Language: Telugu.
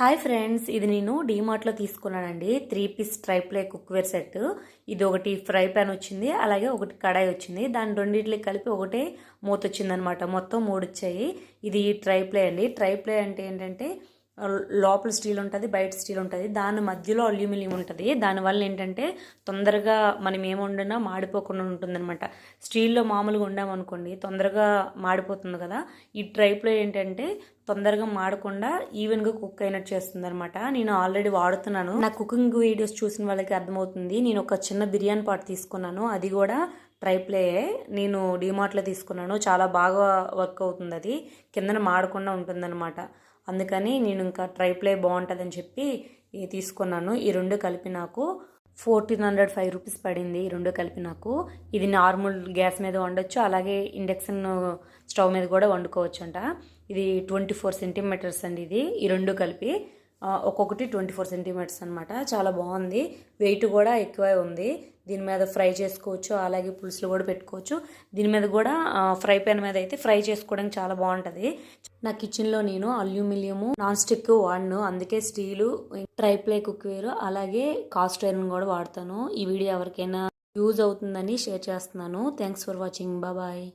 హాయ్ ఫ్రెండ్స్, ఇది నేను డీమార్ట్లో తీసుకున్నానండి. 3 పీస్ ట్రైప్లే కుక్వేర్ సెట్. ఇది ఒకటి ఫ్రై పాన్ వచ్చింది, అలాగే ఒకటి కడాయి వచ్చింది. దాని రెండింటికి కలిపి ఒకటే మూత వచ్చిందనమాట. మొత్తం 3 వచ్చాయి. ఇది ట్రైప్లే అండి. ట్రైప్లే అంటే ఏంటంటే లోపల స్టీల్ ఉంటుంది, బయట స్టీల్ ఉంటుంది, దాని మధ్యలో అల్యూమినియం ఉంటుంది. దానివల్ల ఏంటంటే తొందరగా మనం ఏమి వండినా మాడిపోకుండా ఉంటుందన్నమాట. స్టీల్లో మామూలుగా వండామనుకోండి తొందరగా మాడిపోతుంది కదా. ఈ ట్రైప్లో ఏంటంటే తొందరగా మాడకుండా ఈవెన్గా కుక్ అయినట్టు చేస్తుంది అనమాట. నేను ఆల్రెడీ వాడుతున్నాను. నా కుకింగ్ వీడియోస్ చూసిన వాళ్ళకి అర్థమవుతుంది. నేను ఒక చిన్న బిర్యానీ పాట్ తీసుకున్నాను, అది కూడా ట్రైప్లే. నేను డీమార్ట్లో తీసుకున్నాను, చాలా బాగా వర్క్ అవుతుంది. అది కిందన మాడకుండా ఉంటుందన్నమాట. అందుకని నేను ఇంకా ట్రైప్లే బాగుంటుందని చెప్పి తీసుకున్నాను. ఈ రెండు కలిపి నాకు 1405 రూపీస్ పడింది. ఈ రెండు కలిపి నాకు. ఇది నార్మల్ గ్యాస్ మీద వండొచ్చు, అలాగే ఇండక్షన్ స్టవ్ మీద కూడా వండుకోవచ్చు అంట. ఇది 24 సెంటీమీటర్స్ అండి. ఇది ఈ రెండు కలిపి ఒక్కొక్కటి 24 సెంటీమీటర్స్ అనమాట. చాలా బాగుంది, వెయిట్ కూడా ఎక్కువే ఉంది. దీని మీద ఫ్రై చేసుకోవచ్చు, అలాగే పులుసులు కూడా పెట్టుకోవచ్చు. దీని మీద కూడా ఫ్రై పాన్ మీద అయితే ఫ్రై చేసుకోవడానికి చాలా బాగుంటుంది. నా కిచెన్లో నేను అల్యూమినియము నాన్ స్టిక్ వాడను, అందుకే స్టీలు ట్రైప్లే కుక్వేర్ అలాగే కాస్ట్ ఐరన్ కూడా వాడతాను. ఈ వీడియో ఎవరికైనా యూజ్ అవుతుందని షేర్ చేస్తున్నాను. Thanks for watching. బాయ్.